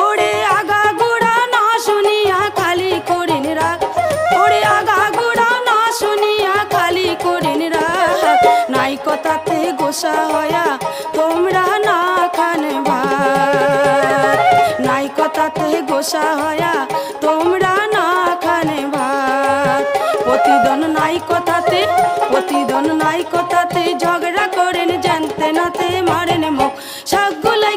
ওরে আগা গোড়া না শুনিয়া খালি করেন রাগ, ওরে আগা গোড়া না শুনিয়া খালি করেন রাগ। নাই কথাতে গোসা হয়া তোমরা না খান ভাত, নাই কথাতে গোসা হয়া তোমরা না খান ভাত। প্রতিদিন নাই কথাতে, প্রতিদিন নাই কথাতে ঝগড়া করেন, জানতে নাতে মারেন মুখ সবগুলাই